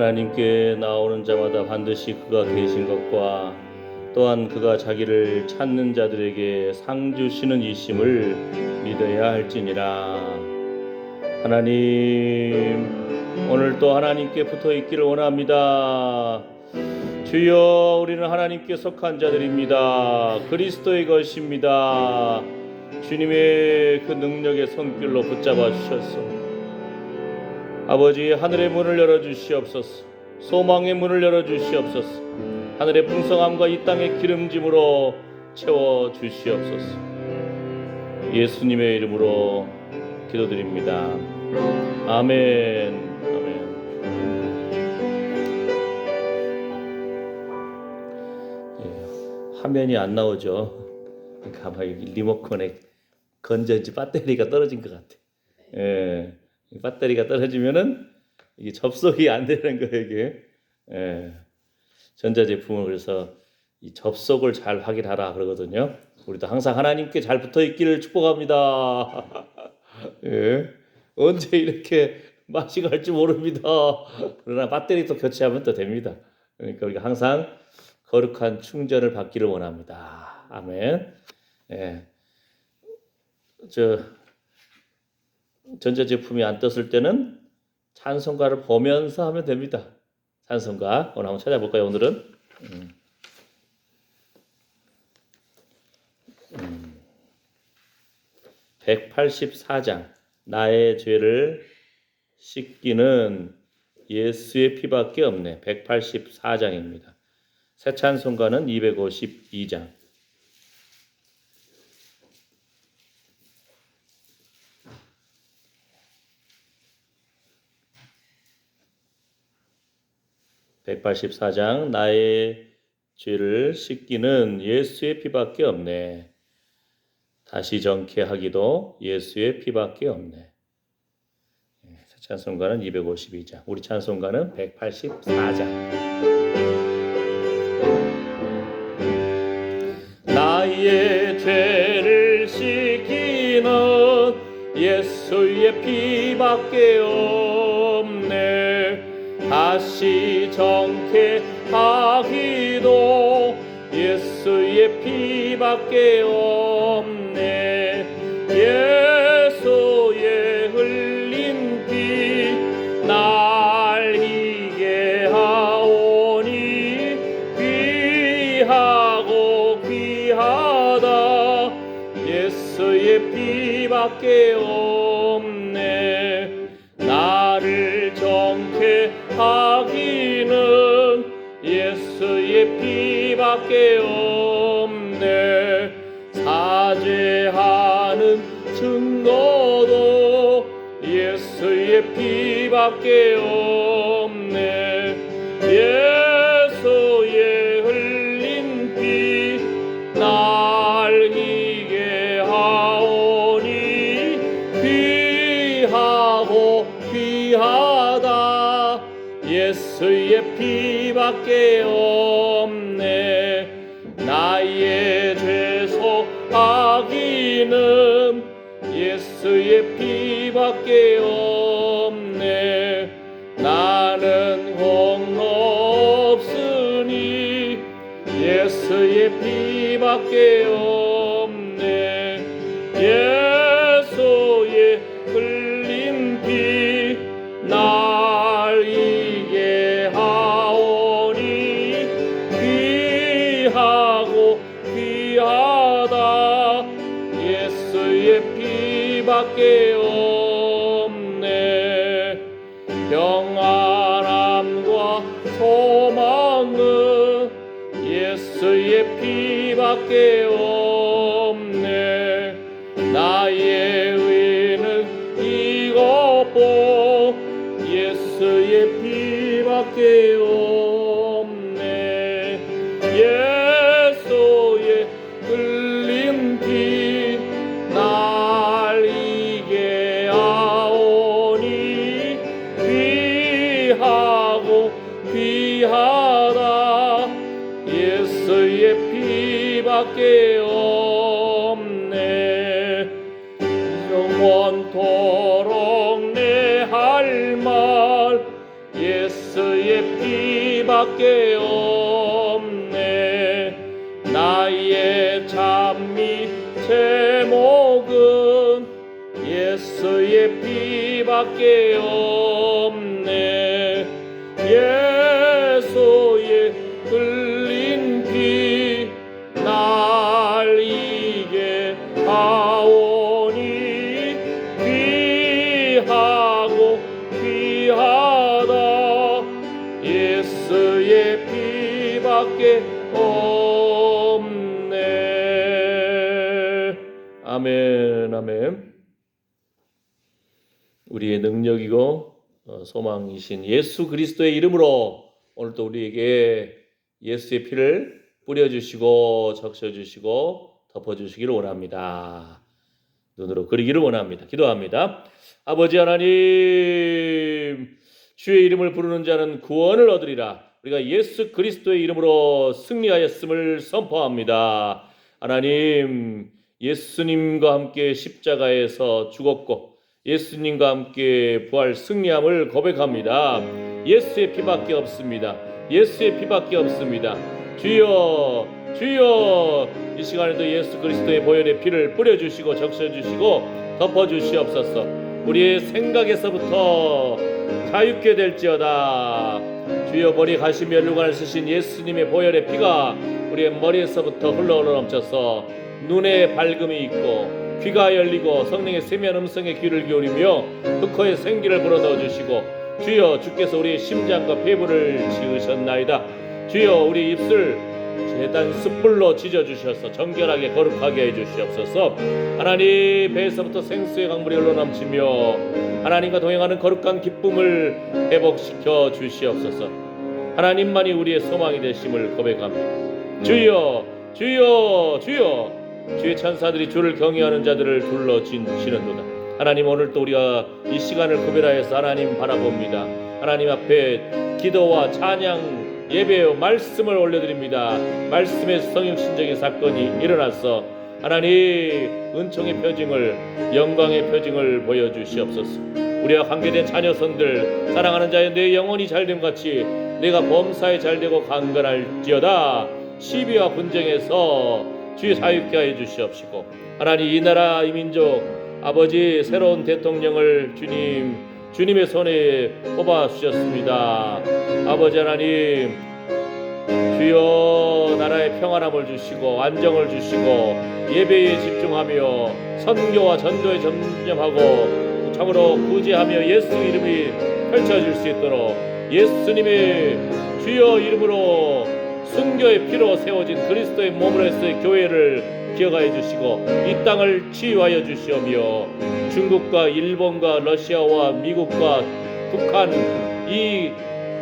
하나님께 나오는 자마다 반드시 그가 계신 것과 또한 그가 자기를 찾는 자들에게 상 주시는 이심을 믿어야 할지니라. 하나님, 오늘도 하나님께 붙어 있기를 원합니다. 주여, 우리는 하나님께 속한 자들입니다. 그리스도의 것입니다. 주님의 그 능력의 손길로 붙잡아 주셨소. 아버지, 하늘의 문을 열어주시옵소서. 소망의 문을 열어주시옵소서. 하늘의 풍성함과 이 땅의 기름짐으로 채워주시옵소서. 예수님의 이름으로 기도드립니다. 아멘. 아멘. 화면이 안 나오죠. 가만히 리모컨에 건전지 배터리가 떨어진 것 같아. 배터리가 떨어지면은 이게 접속이 안 되는 거예요, 이게. 전자제품을 그래서 이 접속을 잘 확인하라 그러거든요. 우리도 항상 하나님께 잘 붙어 있기를 축복합니다. 언제 이렇게 맛이 갈지 모릅니다. 그러나 배터리 또 교체하면 또 됩니다. 그러니까 우리가 항상 거룩한 충전을 받기를 원합니다. 아멘. 전자제품이 안 떴을 때는 찬송가를 보면서 하면 됩니다. 찬송가 오늘 한번 찾아볼까요? 오늘은 184장 나의 죄를 씻기는 예수의 피밖에 없네. 184장입니다. 새 찬송가는 252장. (184장) 나의 죄를 씻기는 예수의 피밖에 없네. 다시 정케 하기도 예수의 피밖에 없네. 찬송가는 252장. 우리 찬송가는 184장. 나의 죄를 씻기는 예수의 피밖에 없네. 다시 정케 하기도 예수의 피밖에 없네. 예수의 흘린 피 날 이게 하오니 귀하고 귀하다. 예수의 피밖에 없네. 나를 정케 하기는 예수의 피밖에 없네. 사죄하는 증거도 예수의 피밖에 없네. 예수의 흘린 피 날 이게 하오니 귀하고 귀하다. 예수의 피밖에 없네. 나의 죄 속하기는 예수의 피밖에 없네. 나는 홈로 없으니 예수의 피밖에 없네. 예수의 흘린 피 날 이게 하오니 귀하고 귀하다. 예수의 피밖에 없네. 평안함과 소망은 예수의 피밖에 없네. 나의 의는 이것보 예수의 피밖에 없네. 예수의 흘린 피 날 이게 하오니 귀하고 귀하다. 예수의 피밖에 없네. 영원토록 내 할 말 예수의 비밖에 없네. 나의 찬미 제목은 예수의 피밖에 없네. 예수의 흘린 피 날 이게 하오니 귀하고 귀하다. 예수의 피밖에 없네. 아멘, 아멘. 우리의 능력이고 소망이신 예수 그리스도의 이름으로 오늘도 우리에게 예수의 피를 뿌려주시고 적셔주시고 덮어주시기를 원합니다. 눈으로 그리기를 원합니다. 기도합니다. 아버지 하나님, 주의 이름을 부르는 자는 구원을 얻으리라. 우리가 예수 그리스도의 이름으로 승리하였음을 선포합니다. 하나님, 예수님과 함께 십자가에서 죽었고 예수님과 함께 부활 승리함을 고백합니다. 예수의 피밖에 없습니다. 예수의 피밖에 없습니다. 주여, 주여, 이 시간에도 예수 그리스도의 보혈의 피를 뿌려주시고 적셔주시고 덮어주시옵소서. 우리의 생각에서부터 자유케 될지어다. 주여, 머리 가시 면류관을 쓰신 예수님의 보혈의 피가 우리의 머리에서부터 흘러 넘쳐서 눈에 밝음이 있고 귀가 열리고 성령의 세미한 음성에 귀를 기울이며 흑호의 생기를 불어넣어 주시고, 주여, 주께서 우리의 심장과 폐부를 지으셨나이다. 주여, 우리 입술 제단 숯불로 지져주셔서 정결하게 거룩하게 해주시옵소서. 하나님, 배에서부터 생수의 강물이 흘러넘치며 하나님과 동행하는 거룩한 기쁨을 회복시켜 주시옵소서. 하나님만이 우리의 소망이 되심을 고백합니다. 주여, 주여, 주여, 주의 천사들이 주를 경외하는 자들을 둘러지는도다. 하나님, 오늘 또 우리가 이 시간을 구별하여서 하나님 바라봅니다. 하나님 앞에 기도와 찬양, 예배와 말씀을 올려드립니다. 말씀의 성육신적인 사건이 일어나서 하나님 은총의 표징을, 영광의 표징을 보여주시옵소서. 우리와 관계된 자녀선들, 사랑하는 자여, 내 영혼이 잘됨 같이 내가 범사에 잘되고 강건할지어다. 시비와 분쟁에서 주의 사유케 하여 주시옵시고, 하나님, 이 나라 이 민족 아버지 새로운 대통령을 주님의 손에 뽑아 주셨습니다. 아버지 하나님, 주여, 나라의 평안함을 주시고 안정을 주시고 예배에 집중하며 선교와 전도에 전념하고 참으로 구제하며 예수 이름이 펼쳐질 수 있도록 예수님의 주여 이름으로 순교의 피로 세워진 그리스도의 몸으로서의 교회를 기억하여 주시고 이 땅을 치유하여 주시오며 중국과 일본과 러시아와 미국과 북한 이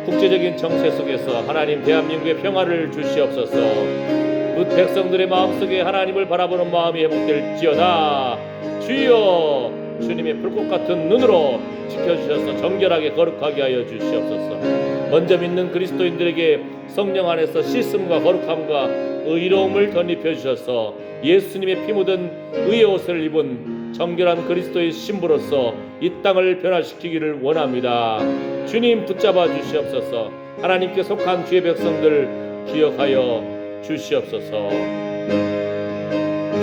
국제적인 정세 속에서 하나님 대한민국의 평화를 주시옵소서. 그 백성들의 마음속에 하나님을 바라보는 마음이 회복될지어다. 주여, 주님의 불꽃 같은 눈으로 지켜주셔서 정결하게 거룩하게 하여 주시옵소서. 먼저 믿는 그리스도인들에게 성령 안에서 씻음과 거룩함과 의로움을 덧입혀 주셔서 예수님의 피 묻은 의의 옷을 입은 정결한 그리스도의 신부로서 이 땅을 변화시키기를 원합니다. 주님 붙잡아 주시옵소서. 하나님께 속한 주의 백성들 기억하여 주시옵소서.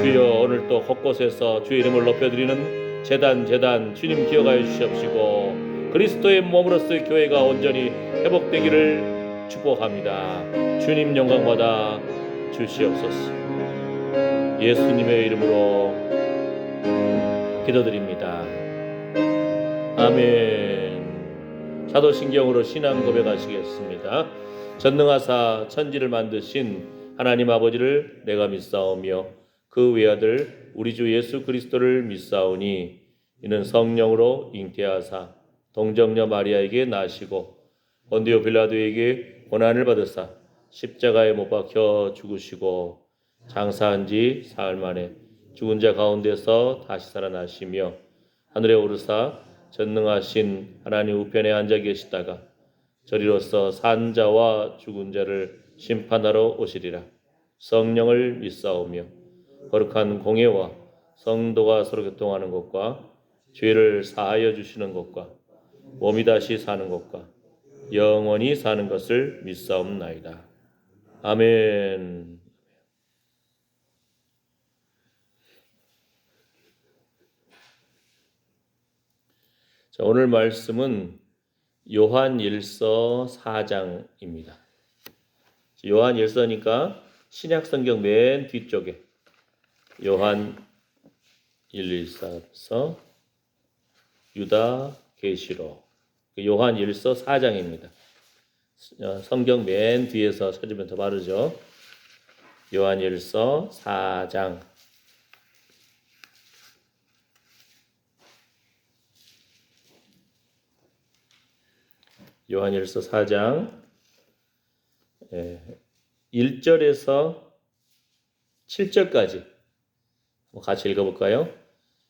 주여, 오늘도 곳곳에서 주의 이름을 높여드리는 제단 주님 기억하여 주시옵시고 그리스도의 몸으로서의 교회가 온전히 회복되기를 축복합니다. 주님 영광 받아 주시옵소서. 예수님의 이름으로 기도드립니다. 아멘. 사도신경으로 신앙 고백하시겠습니다. 전능하사 천지를 만드신 하나님 아버지를 내가 믿사오며 그 외아들 우리 주 예수 그리스도를 믿사오니 이는 성령으로 잉태하사 동정녀 마리아에게 나시고 본디오 빌라도에게 고난을 받으사 십자가에 못 박혀 죽으시고 장사한 지 사흘 만에 죽은 자 가운데서 다시 살아나시며 하늘에 오르사 전능하신 하나님 우편에 앉아 계시다가 저리로서 산 자와 죽은 자를 심판하러 오시리라. 성령을 믿사오며 거룩한 공예와 성도가 서로 교통하는 것과 죄를 사하여 주시는 것과 몸이 다시 사는 것과 영원히 사는 것을 믿사옵나이다. 아멘. 자, 오늘 말씀은 요한일서 4장입니다. 요한일서니까 신약성경 맨 뒤쪽에 요한일서, 유다, 계시록, 요한일서 4장입니다. 성경 맨 뒤에서 찾으면 더 바르죠. 요한일서 4장. 요한일서 4장 1절에서 7절까지 같이 읽어볼까요?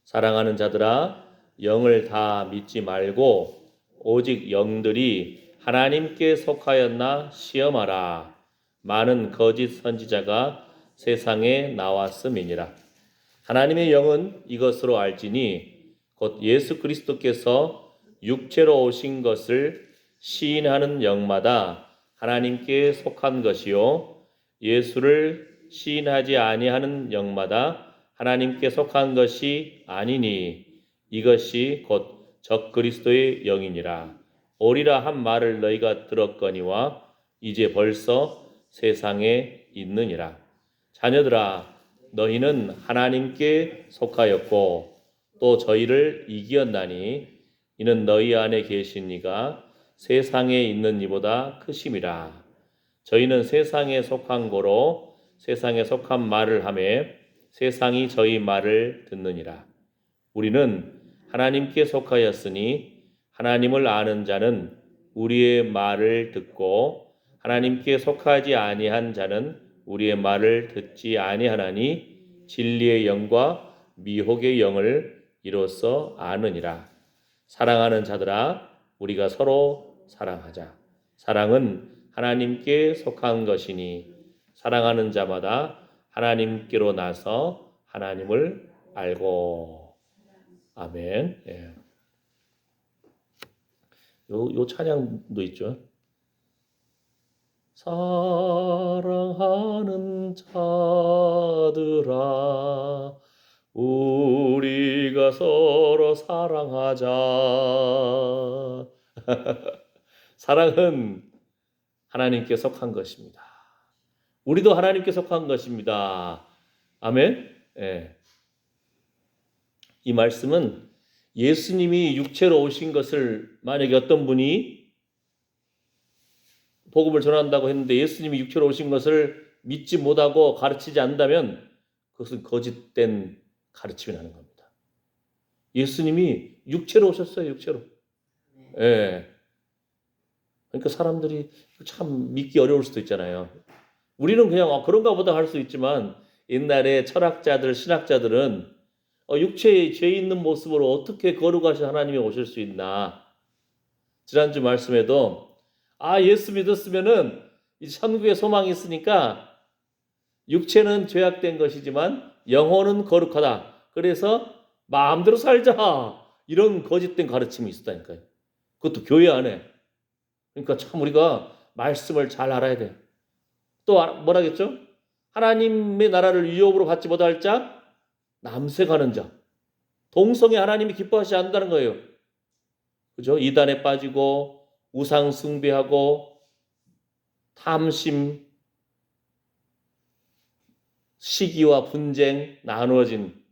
사랑하는 자들아, 영을 다 믿지 말고 오직 영들이 하나님께 속하였나 시험하라. 많은 거짓 선지자가 세상에 나왔음이니라. 하나님의 영은 이것으로 알지니 곧 예수 그리스도께서 육체로 오신 것을 시인하는 영마다 하나님께 속한 것이요, 예수를 시인하지 아니하는 영마다 하나님께 속한 것이 아니니 이것이 곧 적그리스도의 영이니라. 오리라 한 말을 너희가 들었거니와 이제 벌써 세상에 있느니라. 자녀들아, 너희는 하나님께 속하였고 또 저희를 이기었나니 이는 너희 안에 계신 이가 세상에 있는 이보다 크심이라. 저희는 세상에 속한 고로 세상에 속한 말을 하매 세상이 저희 말을 듣느니라. 우리는 하나님께 속하였으니 하나님을 아는 자는 우리의 말을 듣고 하나님께 속하지 아니한 자는 우리의 말을 듣지 아니하나니 진리의 영과 미혹의 영을 이로써 아느니라. 사랑하는 자들아, 우리가 서로 사랑하자. 사랑은 하나님께 속한 것이니 사랑하는 자마다 하나님께로 나서 하나님을 알고. 아멘. 예. 요 찬양도 있죠. 사랑하는 자들아, 우리가 서로 사랑하자. 사랑은 하나님께 속한 것입니다. 우리도 하나님께 속한 것입니다. 아멘. 예. 이 말씀은 예수님이 육체로 오신 것을 만약에 어떤 분이 복음을 전한다고 했는데 예수님이 육체로 오신 것을 믿지 못하고 가르치지 않는다면 그것은 거짓된 가르침이 나는 겁니다. 예수님이 육체로 오셨어요. 육체로. 예. 그러니까 사람들이 참 믿기 어려울 수도 있잖아요. 우리는 그냥 그런가 보다 할 수 있지만 옛날에 철학자들, 신학자들은 육체에 죄 있는 모습으로 어떻게 거룩하신 하나님이 오실 수 있나. 지난주 말씀에도 예수 믿었으면은 이 천국에 소망이 있으니까 육체는 죄악된 것이지만 영혼은 거룩하다. 그래서 마음대로 살자. 이런 거짓된 가르침이 있었다니까요. 그것도 교회 안에. 그러니까 참 우리가 말씀을 잘 알아야 돼요. 또 뭐라겠죠? 하나님의 나라를 유업으로 받지 못할 자, 남색하는 자. 동성애 하나님이 기뻐하지 않는다는 거예요. 그죠? 이단에 빠지고 우상 숭배하고 탐심, 시기와 분쟁, 나누어진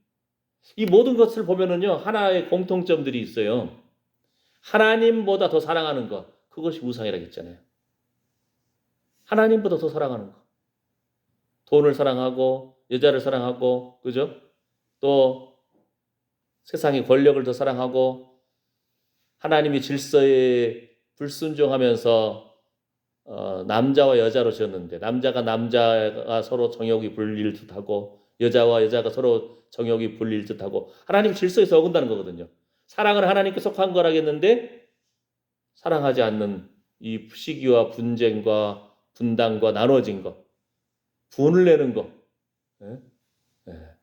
이 모든 것을 보면은요, 하나의 공통점들이 있어요. 하나님보다 더 사랑하는 것, 그것이 우상이라고 했잖아요. 하나님보다 더 사랑하는 것. 돈을 사랑하고 여자를 사랑하고, 그죠? 또 세상의 권력을 더 사랑하고 하나님의 질서에 불순종하면서 남자와 여자로 지었는데 남자가 서로 정욕이 불릴 듯하고 여자와 여자가 서로 정욕이 불릴 듯하고 하나님 질서에서 어긋나는 거거든요. 사랑을 하나님께 속한 거라겠는데 사랑하지 않는 이 시기와 분쟁과 분당과 나눠진 것, 분을 내는 것. 예? 예.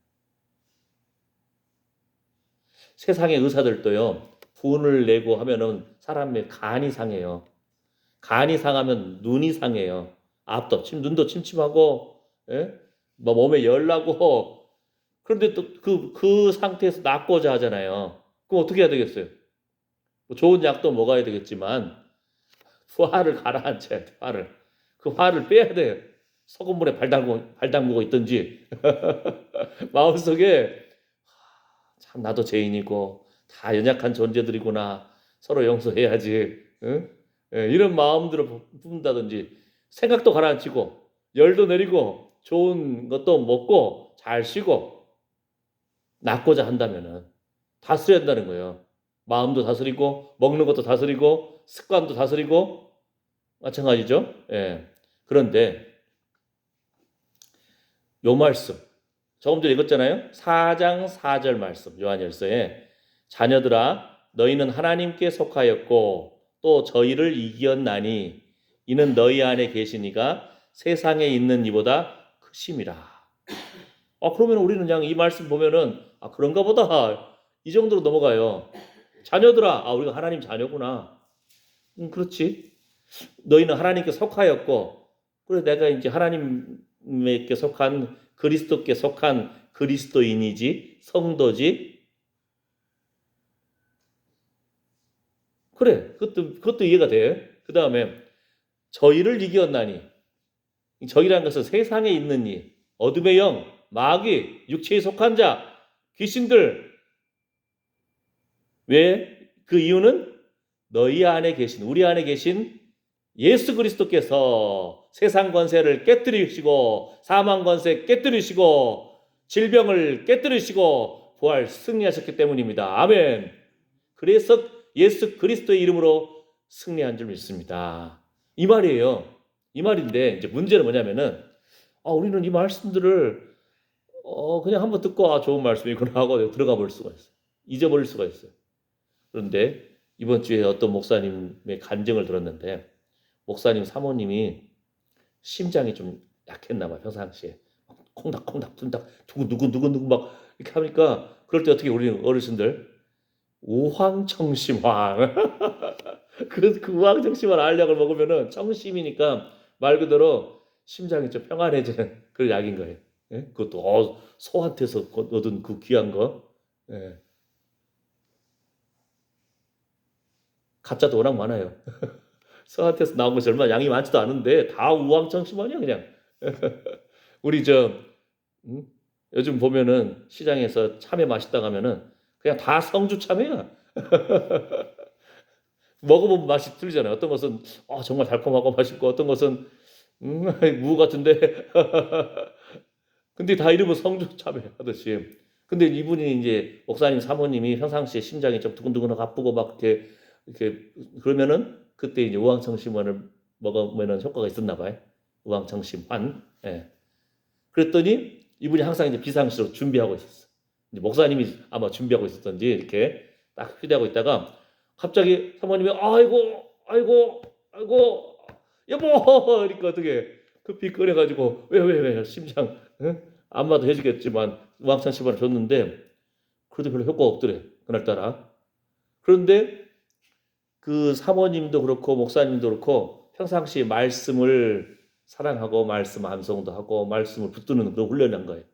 세상의 의사들도요, 분을 내고 하면은 사람의 간이 상해요. 간이 상하면 눈이 상해요. 앞도 눈도 침침하고, 예? 뭐 몸에 열 나고. 그런데 또 그 상태에서 낫고자 하잖아요. 그럼 어떻게 해야 되겠어요? 뭐 좋은 약도 먹어야 되겠지만 화를 가라앉혀야 돼. 화를. 그 화를 빼야 돼요. 소금물에 발 담그고 있든지 마음속에 참 나도 죄인이고 다 연약한 존재들이구나. 서로 용서해야지. 응? 예, 이런 마음들을 품는다든지 생각도 가라앉히고 열도 내리고 좋은 것도 먹고 잘 쉬고 낫고자 한다면은 다스려야 한다는 거예요. 마음도 다스리고 먹는 것도 다스리고 습관도 다스리고 마찬가지죠. 예. 그런데 요 말씀 조금 전에 읽었잖아요. 4장 4절 말씀 요한일서에 자녀들아 너희는 하나님께 속하였고 또 저희를 이기었나니 이는 너희 안에 계시니가 세상에 있는 이보다 크심이라. 그러면 우리는 그냥 이 말씀 보면은 그런가 보다 이 정도로 넘어가요. 자녀들아 우리가 하나님 자녀구나. 그렇지. 너희는 하나님께 속하였고 그래서 내가 이제 하나님께 속한 그리스도께 속한 그리스도인이지 성도지. 그래. 그것도 이해가 돼. 그 다음에 저희를 이기었나니 저희라는 것은 세상에 있는 이 어둠의 영 마귀 육체에 속한 자 귀신들. 왜? 그 이유는 너희 안에 계신 우리 안에 계신 예수 그리스도께서 세상 권세를 깨뜨리시고 사망 권세 깨뜨리시고 질병을 깨뜨리시고 부활 승리하셨기 때문입니다. 아멘. 그래서 예수 그리스도의 이름으로 승리한 줄 믿습니다. 이 말이에요. 이 말인데 이제 문제는 뭐냐면은 우리는 이 말씀들을 그냥 한번 듣고 좋은 말씀이구나 하고 들어가 볼 수가 있어요. 잊어버릴 수가 있어요. 그런데 이번 주에 어떤 목사님의 간증을 들었는데 목사님 사모님이 심장이 좀 약했나 봐요. 평상시에 콩닥콩닥 둔닥 두근두근 막 이렇게 하니까 그럴 때 어떻게 우리 어르신들 우황청심환 그 우황청심환 알약을 먹으면은 청심이니까 말 그대로 심장이 좀 평안해지는 그런 약인 거예요. 예? 그것도 소한테서 얻은 그 귀한 거. 예. 가짜도 워낙 많아요. 소한테서 나온 것이 얼마 양이 많지도 않은데 다 우황청심환이야 그냥. 우리 요즘 보면은 시장에서 참외 맛있다 하면은 그냥 다 성주 참외야. 먹어보면 맛이 틀리잖아요. 어떤 것은 정말 달콤하고 맛있고 어떤 것은 무 같은데 근데 다 이름은 성주 참외 하듯이. 근데 이분이 이제 목사님 사모님이 평상시에 심장이 좀 두근두근 아프고 막 이렇게 그러면은 그때 이제 우황청심환을 먹으면은 효과가 있었나 봐요. 우황청심환. 예. 그랬더니 이분이 항상 이제 비상시로 준비하고 있었어. 이제 목사님이 아마 준비하고 있었던지 이렇게 딱 휴대하고 있다가 갑자기 사모님이 아이고 여보 이렇게 어떻게 급히 꺼내가지고 왜 심장 안마도 해주겠지만 우황청심환을 줬는데 그래도 별로 효과가 없더래 그날따라. 그런데 그 사모님도 그렇고 목사님도 그렇고 평상시 말씀을 사랑하고 말씀 암송도 하고 말씀을 붙드는 그런 훈련을 한 거예요.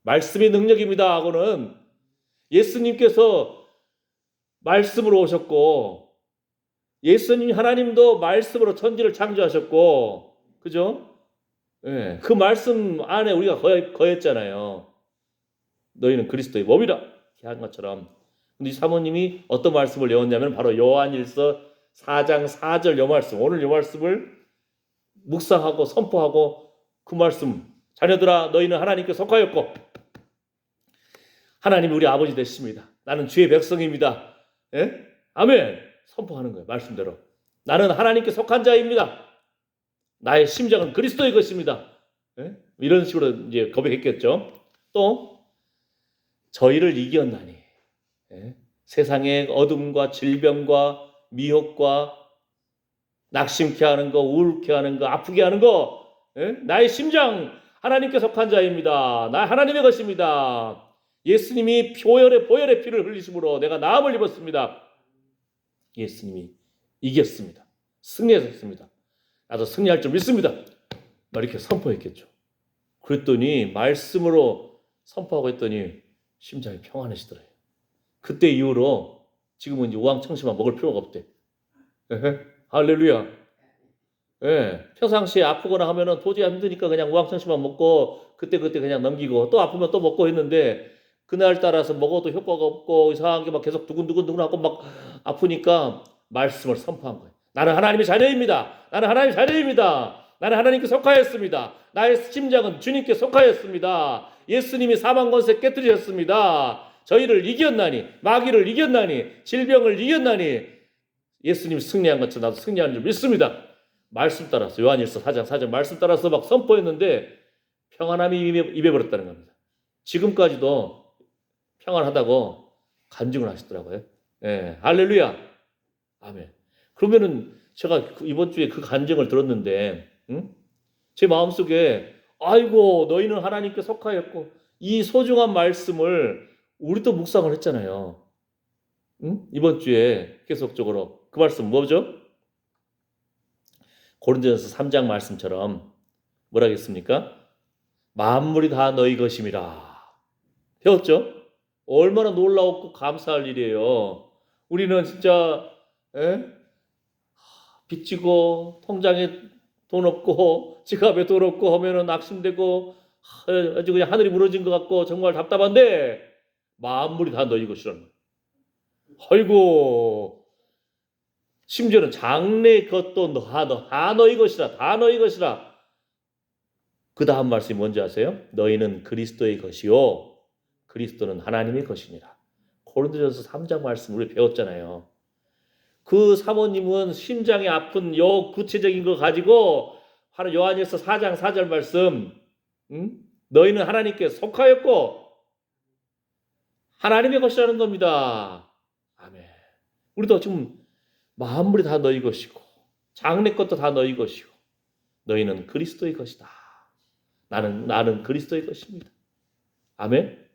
말씀의 능력입니다 하고는 예수님께서 말씀으로 오셨고 예수님 하나님도 말씀으로 천지를 창조하셨고 그죠? 예, 그 말씀 안에 우리가 거했잖아요. 너희는 그리스도의 몸이라 이렇게 한 것처럼. 근데 이 사모님이 어떤 말씀을 외웠냐면 바로 요한일서 4장 4절 요 말씀. 오늘 요 말씀을 묵상하고 선포하고 그 말씀 자녀들아 너희는 하나님께 속하였고 하나님이 우리 아버지 되십니다. 나는 주의 백성입니다. 예? 아멘. 선포하는 거예요. 말씀대로. 나는 하나님께 속한 자입니다. 나의 심장은 그리스도의 것입니다. 예? 이런 식으로 이제 고백했겠죠. 또 저희를 이겼나니 예? 세상의 어둠과 질병과 미혹과 낙심케 하는 거, 우울케 하는 거, 아프게 하는 거 예? 나의 심장 하나님께 속한 자입니다. 나 하나님의 것입니다. 예수님이 보혈의 피를 흘리심으로 내가 나음을 입었습니다. 예수님이 이겼습니다. 승리했습니다. 나도 승리할 줄 믿습니다. 이렇게 선포했겠죠. 그랬더니 말씀으로 선포하고 했더니 심장이 평안해지더래요. 그때 이후로 지금은 이제 우황청심만 먹을 필요가 없대. 할렐루야. 예, 평상시에 아프거나 하면은 도저히 힘드니까 그냥 우황청심만 먹고 그때 그냥 넘기고 또 아프면 또 먹고 했는데 그날 따라서 먹어도 효과가 없고 이상하게 막 계속 두근두근두근하고 막 아프니까 말씀을 선포한 거예요. 나는 하나님의 자녀입니다. 나는 하나님의 자녀입니다. 나는 하나님께 속하였습니다. 나의 심장은 주님께 속하였습니다. 예수님이 사망 권세 깨뜨리셨습니다. 저희를 이겼나니, 마귀를 이겼나니, 질병을 이겼나니 예수님이 승리한 것처럼 나도 승리하는 줄 믿습니다. 말씀 따라서 요한일서 4장 4절 말씀 따라서 막 선포했는데 평안함이 임해버렸다는 겁니다. 지금까지도 평안하다고 간증을 하시더라고요. 예, 할렐루야. 아멘. 그러면은 제가 이번 주에 그 간증을 들었는데, 제 마음속에 아이고 너희는 하나님께 속하였고 이 소중한 말씀을 우리도 묵상을 했잖아요. 이번 주에 계속적으로 그 말씀 뭐죠? 고린도전서 3장 말씀처럼 뭐라 했습니까? 만물이 다 너희 것임이라. 배웠죠? 얼마나 놀라웠고 감사할 일이에요. 우리는 진짜 빚지고 통장에 돈 없고 지갑에 돈 없고 하면은 낙심되고 아주 그냥 하늘이 무너진 것 같고 정말 답답한데 만물이 다 너희 것이라는 거예요. 아이고 심지어는 장래 것도 다 너희 것이라 다 너희 것이라. 그 다음 말씀이 뭔지 아세요? 너희는 그리스도의 것이요 그리스도는 하나님의 것이니라. 고린도전서 3장 말씀 우리 배웠잖아요. 그 사모님은 심장이 아픈 요 구체적인 거 가지고 바로 요한일서 4장 4절 말씀 너희는 하나님께 속하였고 하나님의 것이라는 겁니다. 아멘. 우리도 지금 만물이 다 너희 것이고 장래 것도 다 너희 것이고 너희는 그리스도의 것이다. 나는 그리스도의 것입니다. 아멘.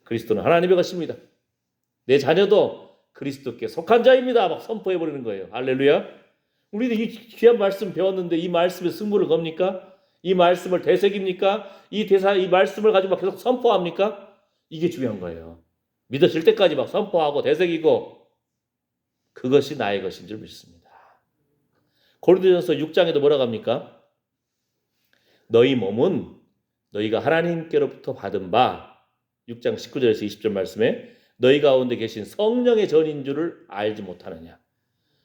그리스도는 하나님의 것입니다. 내 자녀도 그리스도께 속한 자입니다. 막 선포해버리는 거예요. 할렐루야. 우리도 이 귀한 말씀 배웠는데 이 말씀에 승부를 겁니까? 이 말씀을 되새깁니까? 이 말씀을 가지고 막 계속 선포합니까? 이게 중요한 거예요. 믿어질 때까지 막 선포하고 되새기고 그것이 나의 것인 줄 믿습니다. 고린도전서 6장에도 뭐라고 합니까? 너희 몸은 너희가 하나님께로부터 받은 바 6장 19절에서 20절 말씀에 너희 가운데 계신 성령의 전인 줄을 알지 못하느냐.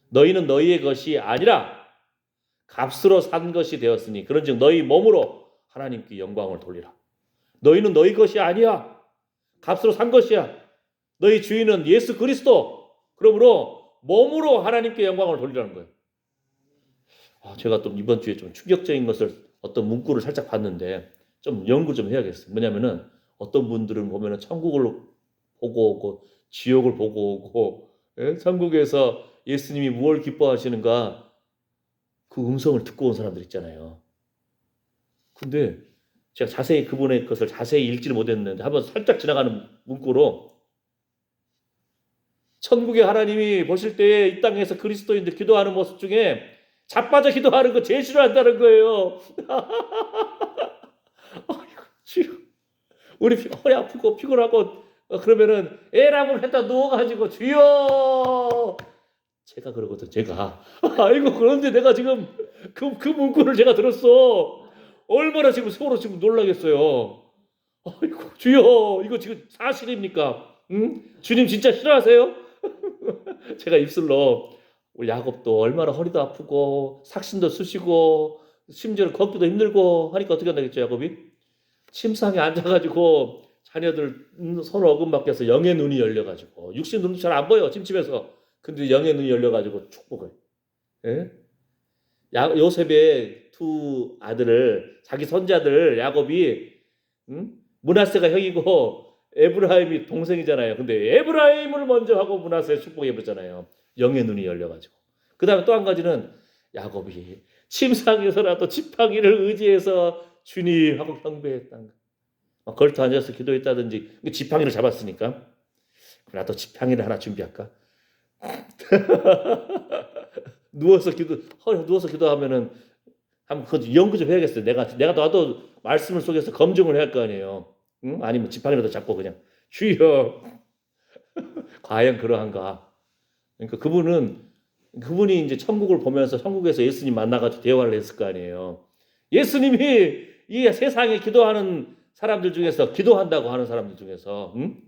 너희는 너희의 것이 아니라 값으로 산 것이 되었으니 그런즉 너희 몸으로 하나님께 영광을 돌리라. 너희는 너희 것이 아니야. 값으로 산 것이야. 너희 주인은 예수 그리스도. 그러므로 몸으로 하나님께 영광을 돌리라는 거예요. 제가 또 이번 주에 좀 충격적인 것을 어떤 문구를 살짝 봤는데 좀 연구 좀 해야겠어요. 뭐냐면은 어떤 분들은 보면은 천국을 보고 오고 지옥을 보고 오고 천국에서 예수님이 무엇을 기뻐하시는가 그 음성을 듣고 온 사람들 있잖아요. 근데 제가 자세히 그분의 것을 자세히 읽지를 못했는데 한번 살짝 지나가는 문구로 천국의 하나님이 보실 때에 이 땅에서 그리스도인들 기도하는 모습 중에 자빠져 기도하는 거 제일 싫어한다는 거예요. 우리 허리 아프고 피곤하고 그러면은 에라을 했다 누워가지고 주여 제가 그러거든. 제가 아이고 그런데 내가 지금 그 문구를 제가 들었어. 얼마나 지금 서로 지금 놀라겠어요. 아이고 주여 이거 지금 사실입니까? 주님 진짜 싫어하세요? 제가 입술로 우리 야곱도 얼마나 허리도 아프고 삭신도 쑤시고 심지어 걷기도 힘들고 하니까 어떻게 한다겠죠 야곱이? 침상에 앉아가지고 자녀들 서로 어금맞게서 영의 눈이 열려가지고 육신 눈도 잘 안 보여 침침해서. 근데 영의 눈이 열려가지고 축복을. 예? 요셉의 두 아들을 자기 손자들 야곱이 므낫세가 형이고 에브라임이 동생이잖아요. 근데 에브라임을 먼저 하고 므낫세 축복해버렸잖아요. 영의 눈이 열려가지고. 그 다음에 또 한 가지는 야곱이 침상에서라도 지팡이를 의지해서 주님 하고 경배했다는 거. 걸터 앉아서 기도했다든지 지팡이를 잡았으니까 나도 지팡이를 하나 준비할까? 허리 누워서 기도하면은 한번 그 연구 좀 해야겠어요. 내가 나도 말씀을 속에서 검증을 해야 할 거 아니에요. 응? 아니면 지팡이라도 잡고 그냥 주여 과연 그러한가? 그러니까 그분이 이제 천국을 보면서 천국에서 예수님 만나가지고 대화를 했을 거 아니에요. 예수님이 이 세상에 기도하는 사람들 중에서 기도한다고 하는 사람들 중에서 응?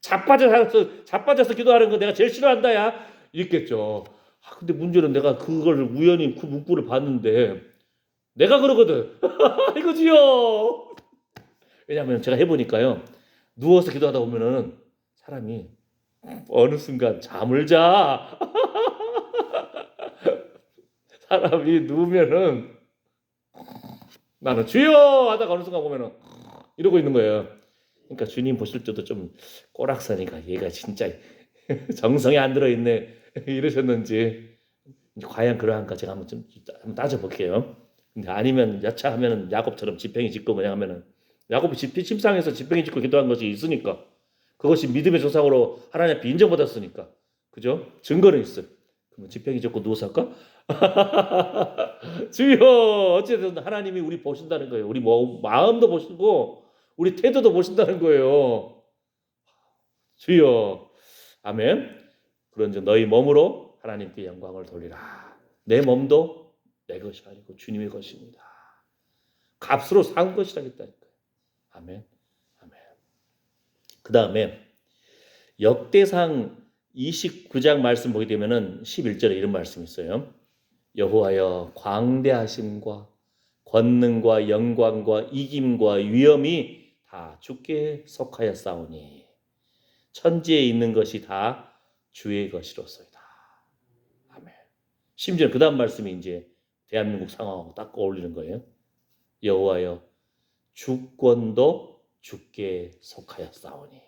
자빠져서 기도하는 거 내가 제일 싫어한다야 이랬겠죠. 근데 문제는 내가 그걸 우연히 그 문구를 봤는데 내가 그러거든. 이거지요. 왜냐하면 제가 해보니까요. 누워서 기도하다 보면은 사람이 어느 순간 잠을 자. 사람이 누우면은 나는 주여 하다가 어느 순간 보면은 이러고 있는 거예요. 그러니까 주님 보실 때도 좀 꼬락서니까 얘가 진짜 정성이 안 들어있네 이러셨는지 과연 그러한가 제가 한번 따져볼게요. 근데 아니면 여차하면은 야곱처럼 지팡이 짚고 그냥 하면은 야곱이 침상에서 지팡이 짚고 기도한 것이 있으니까 그것이 믿음의 조상으로 하나님 앞에 인정받았으니까 그죠? 증거는 있어요. 그러면 지팡이 짚고 누워서 할까? 주여 어쨌든 하나님이 우리 보신다는 거예요. 우리 마음도 보시고 우리 태도도 보신다는 거예요. 주여 아멘. 그런즉 너희 몸으로 하나님께 영광을 돌리라. 내 몸도 내 것이 아니고 주님의 것입니다. 값으로 산 것이라겠다니까요. 아멘. 아멘. 그 다음에 역대상 29장 말씀 보게 되면은 11절에 이런 말씀이 있어요. 여호와여 광대하심과 권능과 영광과 이김과 위엄이 다 주께 속하였사오니 천지에 있는 것이 다 주의 것이로소이다. 아멘. 심지어 그 다음 말씀이 이제 대한민국 상황하고 딱 어울리는 거예요. 여호와여 주권도 주께 속하였사오니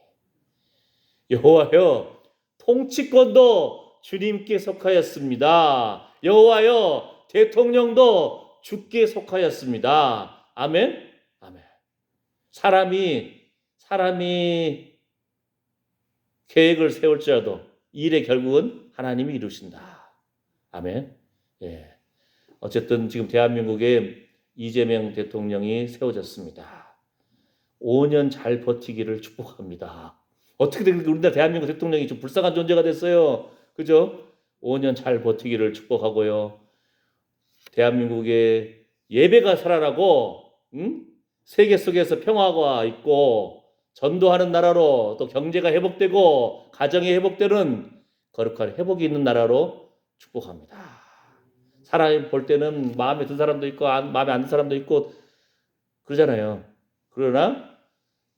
여호와여 통치권도 주님께 속하였습니다. 여호와여 대통령도 주께 속하였습니다. 아멘. 아멘. 사람이 계획을 세울지라도 일의 결국은 하나님이 이루신다. 아멘. 예. 어쨌든 지금 대한민국에 이재명 대통령이 세워졌습니다. 5년 잘 버티기를 축복합니다. 어떻게든 우리나라 대한민국 대통령이 좀 불쌍한 존재가 됐어요. 그죠? 5년 잘 버티기를 축복하고요. 대한민국에 예배가 살아나고 세계 속에서 평화가 있고 전도하는 나라로 또 경제가 회복되고 가정이 회복되는 거룩한 회복이 있는 나라로 축복합니다. 사람이 볼 때는 마음에 든 사람도 있고 마음에 안 든 사람도 있고 그러잖아요. 그러나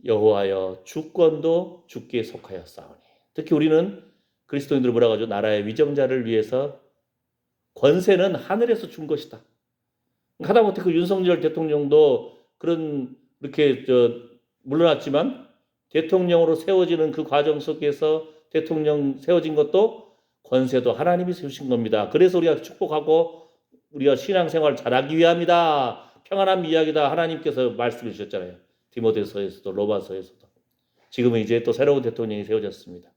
여호와여 주권도 주께 속하였사오니 특히 우리는 그리스도인들 뭐라고 하죠? 나라의 위정자를 위해서 권세는 하늘에서 준 것이다. 하다못해 그 윤석열 대통령도 이렇게 물러났지만 대통령으로 세워지는 그 과정 속에서 대통령 세워진 것도 권세도 하나님이 세우신 겁니다. 그래서 우리가 축복하고 우리가 신앙생활을 잘하기 위함이다. 평안함 이야기다. 하나님께서 말씀해 주셨잖아요. 디모데서에서도 로마서에서도. 지금은 이제 또 새로운 대통령이 세워졌습니다.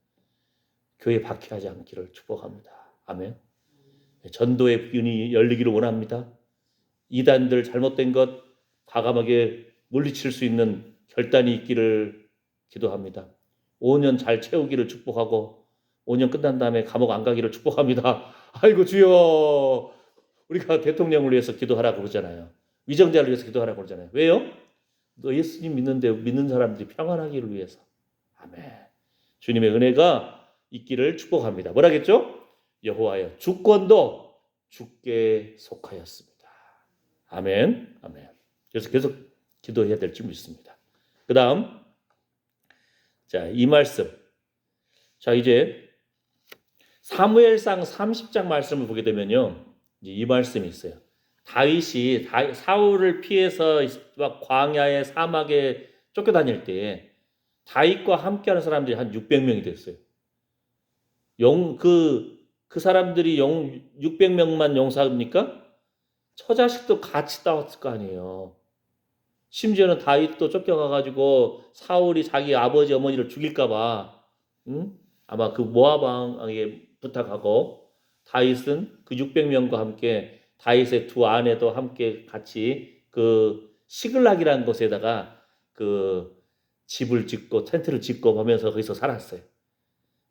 교회 박해하지 않기를 축복합니다. 아멘. 전도의 문이 열리기를 원합니다. 이단들 잘못된 것 과감하게 물리칠 수 있는 결단이 있기를 기도합니다. 5년 잘 채우기를 축복하고 5년 끝난 다음에 감옥 안 가기를 축복합니다. 아이고 주여 우리가 대통령을 위해서 기도하라고 그러잖아요. 위정자를 위해서 기도하라고 그러잖아요. 왜요? 너 예수님 믿는 사람들이 평안하기를 위해서. 아멘. 주님의 은혜가 있기를 축복합니다. 뭐라겠죠? 여호와여 주권도 주께 속하였습니다. 아멘. 아멘. 그래서 계속 기도해야 될 줄 믿습니다. 그 다음 자, 이 말씀. 자, 이제 사무엘상 30장 말씀을 보게 되면요. 이제 이 말씀이 있어요. 다윗이 사울을 피해서 막 광야의 사막에 쫓겨다닐 때 다윗과 함께하는 사람들이 한 600명이 됐어요. 그 사람들이 600명만 용사입니까? 처자식도 같이 따왔을 거 아니에요. 심지어는 다윗도 쫓겨가가지고 사울이 자기 아버지 어머니를 죽일까봐 아마 그 모압 왕에게 부탁하고 다윗은 그 600명과 함께 다윗의 두 아내도 함께 같이 그 시글락이라는 곳에다가 그 집을 짓고 텐트를 짓고 하면서 거기서 살았어요.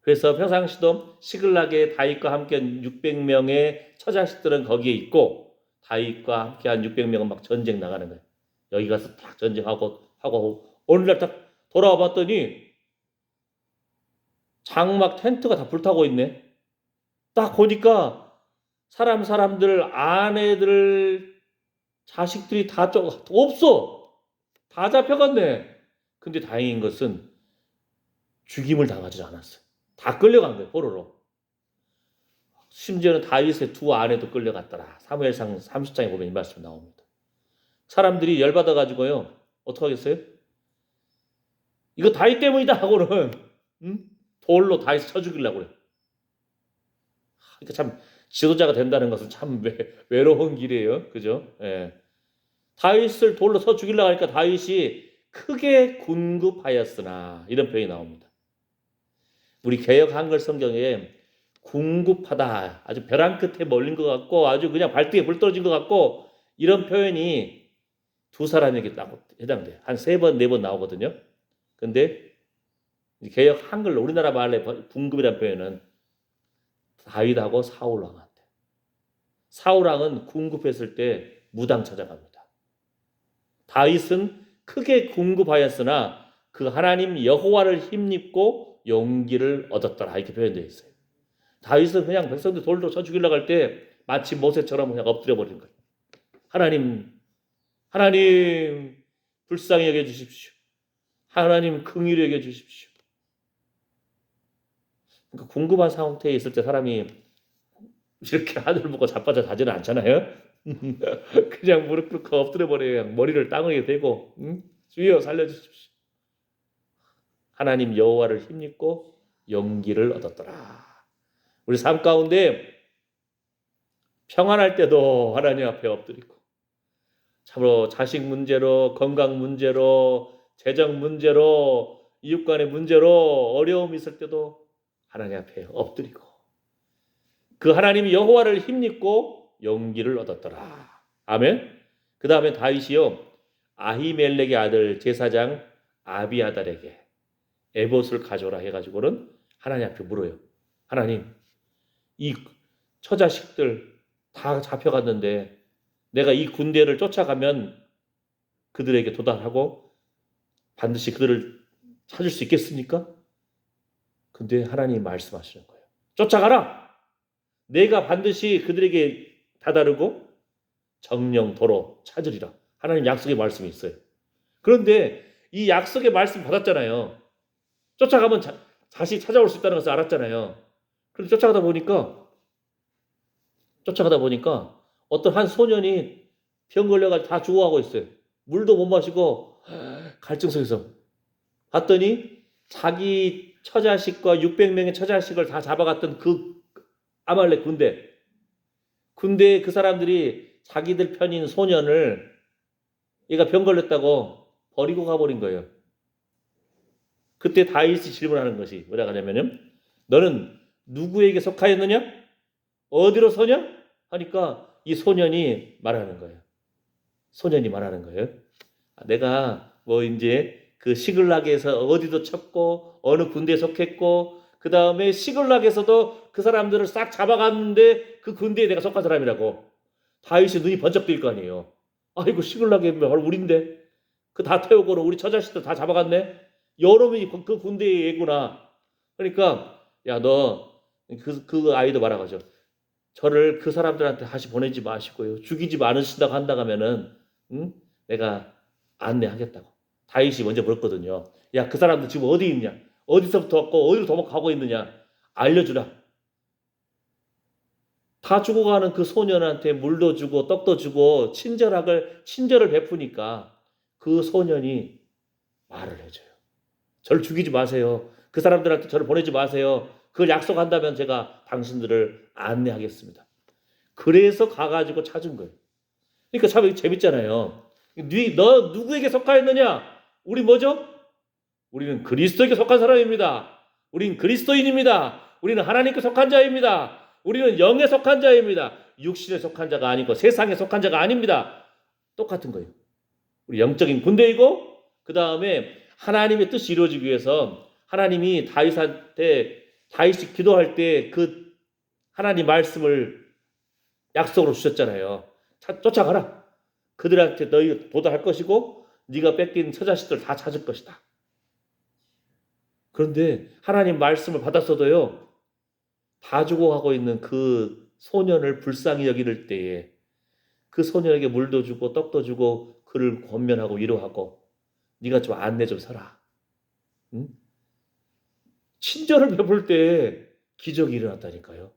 그래서 평상시도 시글락에 다윗과 함께 한 600명의 처자식들은 거기에 있고 다윗과 함께 한 600명은 막 전쟁 나가는 거예요. 여기 가서 딱 전쟁하고 하고 어느 날 딱 돌아와 봤더니 장막 텐트가 다 불타고 있네. 딱 보니까 사람들 아내들 자식들이 다 없어. 다 잡혀갔네. 근데 다행인 것은 죽임을 당하지 않았어요. 다 끌려간 거예요. 포로로. 심지어는 다윗의 두 아내도 끌려갔더라. 사무엘상 30장에 보면 이 말씀 나옵니다. 사람들이 열받아가지고요. 어떡하겠어요? 이거 다윗 때문이다 하고는 돌로 다윗 쳐 죽이려고 그래요. 그러니까 참 지도자가 된다는 것은 참 외로운 길이에요. 그죠? 예. 다윗을 돌로 쳐 죽이려고 하니까 다윗이 크게 궁급하였으나 이런 표현이 나옵니다. 우리 개역 한글 성경에 궁급하다, 아주 벼랑 끝에 몰린 것 같고 아주 그냥 발등에 불 떨어진 것 같고 이런 표현이 두 사람에게 해당돼요. 한 3번, 4번 나오거든요. 근데 개역 한글로 우리나라 말의 궁급이라는 표현은 다윗하고 사울 왕한테. 사울 왕은 궁급했을 때 무당 찾아갑니다. 다윗은 크게 궁급하였으나 그 하나님 여호와를 힘입고 용기를 얻었더라 이렇게 표현되어 있어요. 다윗은 그냥 백성들 돌로 쳐 죽이려고 할 때 마치 모세처럼 그냥 엎드려 버린 거예요. 하나님 불쌍히 여겨 주십시오. 하나님 긍휼히 여겨 주십시오. 그러니까 궁금한 상태에 있을 때 사람이 이렇게 하늘을 보고 자빠져 자지는 않잖아요. 그냥 무릎 꿇고 엎드려 버려요. 머리를 땅에 대고 주여 살려주십시오. 하나님 여호와를 힘입고 용기를 얻었더라. 우리 삶 가운데 평안할 때도 하나님 앞에 엎드리고 참으로 자식 문제로 건강 문제로 재정 문제로 이웃 간의 문제로 어려움이 있을 때도 하나님 앞에 엎드리고 그 하나님 여호와를 힘입고 용기를 얻었더라. 아멘. 그 다음에 다윗이요 아히멜렉의 아들 제사장 아비아달에게 에봇을 가져라 해가지고는 하나님 앞에 물어요. 하나님 이 처자식들 다 잡혀갔는데 내가 이 군대를 쫓아가면 그들에게 도달하고 반드시 그들을 찾을 수 있겠습니까? 근데 하나님이 말씀하시는 거예요. 쫓아가라! 내가 반드시 그들에게 다다르고 정령도로 찾으리라. 하나님 약속의 말씀이 있어요. 그런데 이 약속의 말씀 받았잖아요. 쫓아가면 다시 찾아올 수 있다는 것을 알았잖아요. 그런데 쫓아가다 보니까 어떤 한 소년이 병 걸려가지고 다 죽어가고 있어요. 물도 못 마시고 갈증석에서 봤더니 자기 처자식과 600명의 처자식을 다 잡아갔던 그 아말렉 군대에 그 사람들이 자기들 편인 소년을 얘가 병 걸렸다고 버리고 가버린 거예요. 그때 다윗이 질문하는 것이 뭐라고 하냐면은 너는 누구에게 속하였느냐? 어디로 서냐? 하니까 이 소년이 말하는 거예요. 내가 뭐 이제 그 시글락에서 어디도 쳤고 어느 군대에 속했고 그 다음에 시글락에서도 그 사람들을 싹 잡아갔는데 그 군대에 내가 속한 사람이라고. 다윗이 눈이 번쩍 뜰 거 아니에요. 아이고 시글락이 바로 우린데 그 다 태우고는 우리 처자식들 다 잡아갔네. 여놈이 그 군대의 애구나. 그러니까 야 너 그 아이도 말하죠. 저를 그 사람들한테 다시 보내지 마시고요. 죽이지 않으신다고 한다고 하면은 내가 안내하겠다고. 다윗이 먼저 물었거든요. 야 그 사람들 지금 어디 있냐? 어디서부터 왔고 어디로 도망가고 있느냐? 알려주라. 다 죽어가는 그 소년한테 물도 주고 떡도 주고 친절을 베푸니까 그 소년이 말을 해줘요. 저를 죽이지 마세요. 그 사람들한테 저를 보내지 마세요. 그걸 약속한다면 제가 당신들을 안내하겠습니다. 그래서 가가지고 찾은 거예요. 그러니까 참 재밌잖아요. 너 누구에게 속하였느냐? 우리 뭐죠? 우리는 그리스도에게 속한 사람입니다. 우리는 그리스도인입니다. 우리는 하나님께 속한 자입니다. 우리는 영에 속한 자입니다. 육신에 속한 자가 아니고 세상에 속한 자가 아닙니다. 똑같은 거예요. 우리 영적인 군대이고 그 다음에 하나님의 뜻이 이루어지기 위해서 하나님이 다윗이 기도할 때 그 하나님 말씀을 약속으로 주셨잖아요. 쫓아가라. 그들한테 너희 도달할 것이고 네가 뺏긴 처자식들 다 찾을 것이다. 그런데 하나님 말씀을 받았어도요. 다 죽어가고 있는 그 소년을 불쌍히 여길 때에 그 소년에게 물도 주고 떡도 주고 그를 권면하고 위로하고 네가 좀 안내 좀 서라. 응? 친절을 베풀 때 기적이 일어났다니까요.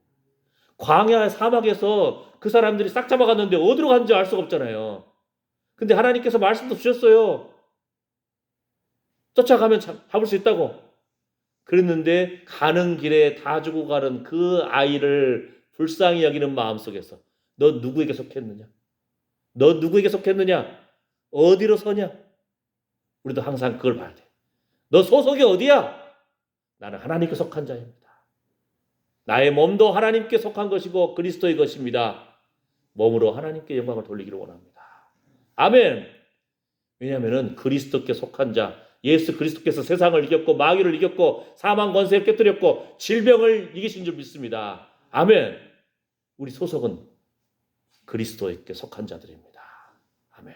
광야 사막에서 그 사람들이 싹 잡아갔는데 어디로 갔는지 알 수가 없잖아요. 근데 하나님께서 말씀도 주셨어요. 쫓아가면 잡을 수 있다고. 그랬는데 가는 길에 다 주고 가는 그 아이를 불쌍히 여기는 마음속에서 너 누구에게 속했느냐? 너 누구에게 속했느냐? 어디로 서냐? 우리도 항상 그걸 봐야 돼. 너 소속이 어디야? 나는 하나님께 속한 자입니다. 나의 몸도 하나님께 속한 것이고 그리스도의 것입니다. 몸으로 하나님께 영광을 돌리기를 원합니다. 아멘. 왜냐하면 그리스도께 속한 자, 예수 그리스도께서 세상을 이겼고 마귀를 이겼고 사망 권세를 깨뜨렸고 질병을 이기신 줄 믿습니다. 아멘. 우리 소속은 그리스도에게 속한 자들입니다. 아멘.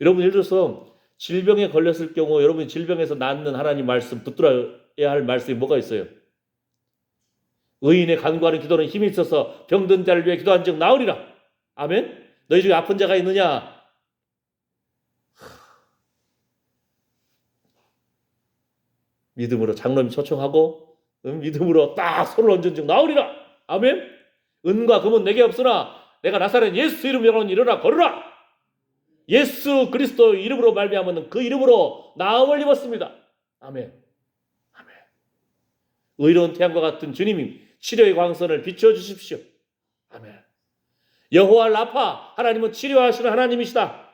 여러분 예를 들어서 질병에 걸렸을 경우 여러분이 질병에서 낫는 하나님 말씀 붙들어야 할 말씀이 뭐가 있어요? 의인의 간구하는 기도는 힘이 있어서 병든 자를 위해 기도한 즉 나으리라. 아멘. 너희 중에 아픈 자가 있느냐? 믿음으로 장로님 초청하고 믿음으로 딱 손을 얹은 즉 나으리라. 아멘. 은과 금은 내게 없으나 내가 나사렛 예수 이름으로 일어나 걸으라. 예수 그리스도 이름으로 말미암은 그 이름으로 나음을 입었습니다. 아멘. 아멘. 의로운 태양과 같은 주님이 치료의 광선을 비추어 주십시오. 아멘. 여호와 라파 하나님은 치료하시는 하나님이시다.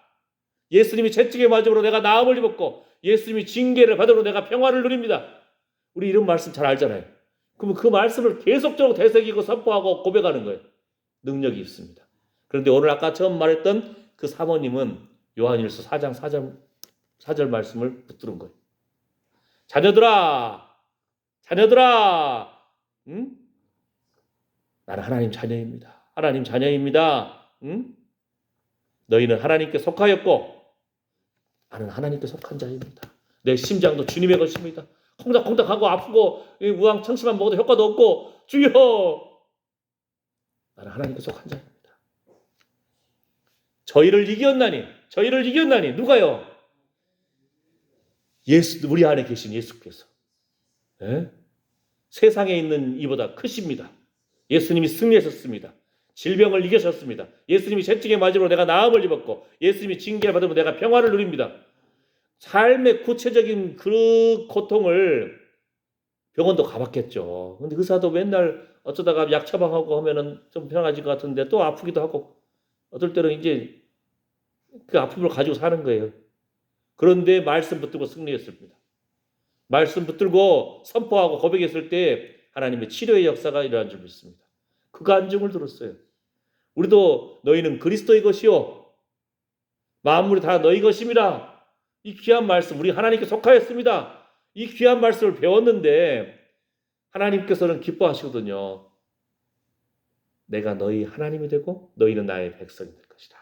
예수님이 채찍의 맞음으로 내가 나음을 입었고 예수님이 징계를 받음으로 내가 평화를 누립니다. 우리 이런 말씀 잘 알잖아요. 그러면 그 말씀을 계속적으로 되새기고 선포하고 고백하는 거예요. 능력이 있습니다. 그런데 오늘 아까 처음 말했던 그 사모님은 요한일서 4장 4절 말씀을 붙들은 거예요. 자녀들아 응? 나는 하나님 자녀입니다. 하나님 자녀입니다. 응? 너희는 하나님께 속하였고 나는 하나님께 속한 자입니다. 내 심장도 주님의 것입니다. 콩닥콩닥하고 아프고 우황청심만 먹어도 효과도 없고 주여 나는 하나님께 속한 자입니다. 저희를 이겼나니 누가요? 예수 우리 안에 계신 예수께서 세상에 있는 이보다 크십니다. 예수님이 승리하셨습니다. 질병을 이기셨습니다. 예수님이 채찍에 맞음으로 내가 나음을 입었고 예수님이 징계를 받으면 내가 평화를 누립니다. 삶의 구체적인 그 고통을 병원도 가봤겠죠. 근데 의사도 맨날 어쩌다가 약 처방하고 하면은 좀 편해질 것 같은데 또 아프기도 하고 어떨 때는 이제 그 아픔을 가지고 사는 거예요. 그런데 말씀 붙들고 승리했습니다. 말씀 붙들고 선포하고 고백했을 때 하나님의 치료의 역사가 일어난 줄 믿습니다. 그 간증을 들었어요. 우리도 너희는 그리스도의 것이요 만물이 다 너희 것입니다. 이 귀한 말씀 우리 하나님께 속하였습니다. 이 귀한 말씀을 배웠는데 하나님께서는 기뻐하시거든요. 내가 너희 하나님이 되고 너희는 나의 백성이 될 것이다.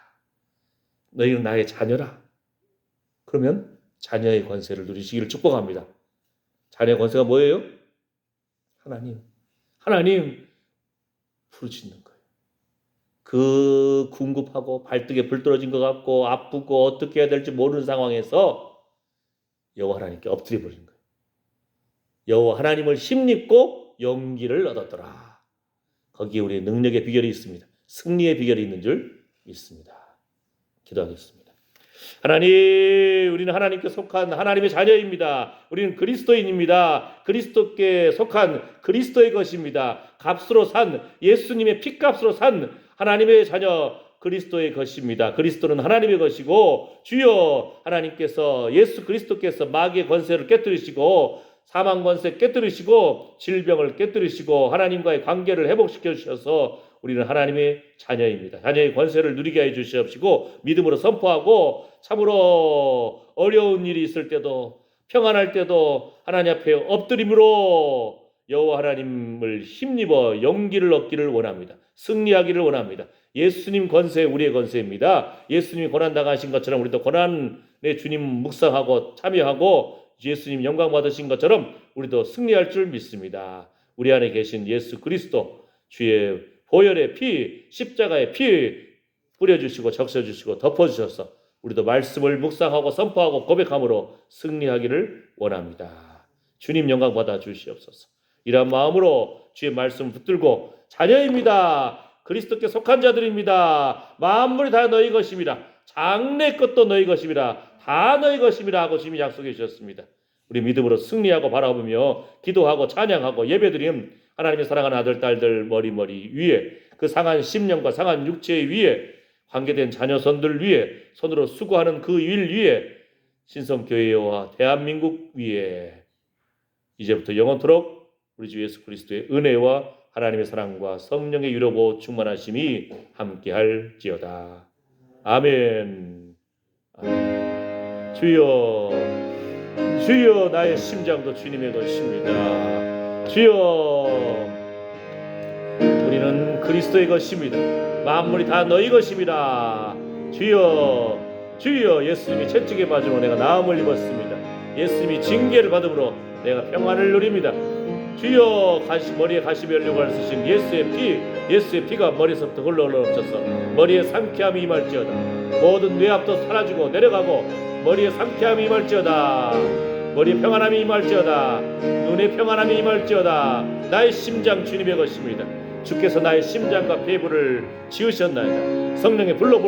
너희는 나의 자녀라. 그러면 자녀의 권세를 누리시기를 축복합니다. 자녀의 권세가 뭐예요? 하나님 부르짖는 거예요. 그 궁급하고 발등에 불 떨어진 것 같고 아프고 어떻게 해야 될지 모르는 상황에서 여호와 하나님께 엎드려 버리는 거예요. 여호와 하나님을 힘입고 용기를 얻었더라. 거기에 우리의 능력의 비결이 있습니다. 승리의 비결이 있는 줄 믿습니다. 기도하겠습니다. 하나님, 우리는 하나님께 속한 하나님의 자녀입니다. 우리는 그리스도인입니다. 그리스도께 속한 그리스도의 것입니다. 값으로 산 예수님의 피값으로 산 하나님의 자녀 그리스도의 것입니다. 그리스도는 하나님의 것이고 주여 하나님께서 예수 그리스도께서 마귀의 권세를 깨뜨리시고 사망 권세 깨뜨리시고 질병을 깨뜨리시고 하나님과의 관계를 회복시켜 주셔서 우리는 하나님의 자녀입니다. 자녀의 권세를 누리게 해 주시옵시고 믿음으로 선포하고 참으로 어려운 일이 있을 때도 평안할 때도 하나님 앞에 엎드림으로 여호와 하나님을 힘입어 용기를 얻기를 원합니다. 승리하기를 원합니다. 예수님 권세 우리의 권세입니다. 예수님이 고난 당하신 것처럼 우리도 고난의 주님 묵상하고 참여하고 예수님 영광 받으신 것처럼 우리도 승리할 줄 믿습니다. 우리 안에 계신 예수 그리스도 주의 보혈의 피 십자가의 피 뿌려주시고 적셔주시고 덮어주셔서 우리도 말씀을 묵상하고 선포하고 고백함으로 승리하기를 원합니다. 주님 영광 받아 주시옵소서. 이러한 마음으로 주의 말씀 붙들고 자녀입니다. 그리스도께 속한 자들입니다. 만물이 다 너희 것입니다. 장래 것도 너희 것입니다. 다 너희 것입니다 하고 주님이 약속해 주셨습니다. 우리 믿음으로 승리하고 바라보며 기도하고 찬양하고 예배드림 하나님의 사랑하는 아들 딸들 머리 위에 그 상한 심령과 상한 육체 위에 관계된 자녀손들 위에 손으로 수고하는 그 일 위에 신성교회와 대한민국 위에 이제부터 영원토록 우리 주 예수 그리스도의 은혜와 하나님의 사랑과 성령의 위로고 충만하심이 함께할지어다. 아멘. 아멘. 주여 나의 심장도 주님의 것입니다. 주여 우리는 그리스도의 것입니다. 만물이 다 너희 것입니다. 주여 예수님이 채찍에 맞으므로 내가 나음을 입었습니다. 예수님이 징계를 받음으로 내가 평안을 누립니다. 주여 머리에 가시비 연료관을 쓰신 예수의 피가 머리에서부터 흘러넘쳐서 머리에 상쾌함이 임할지어다. 모든 뇌압도 사라지고 내려가고 머리에 상쾌함이 임할지어다. 머리에 평안함이 임할지어다. 눈에 평안함이 임할지어다. 나의 심장 주님의 것입니다. 주께서 나의 심장과 폐부를 지으셨나이다. 성령의 불로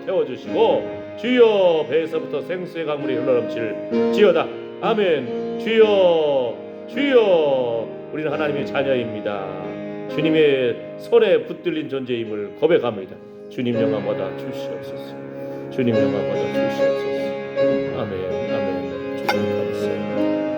태워주시고 주여 배에서부터 생수의 강물이 흘러넘칠지어다. 아멘. 주여 우리는 하나님의 자녀입니다. 주님의 손에 붙들린 존재임을 고백합니다. 주님 영광 받아 주시옵소서. 주님 영광 받아 주시옵소서. 아멘. 주님 감사합니다.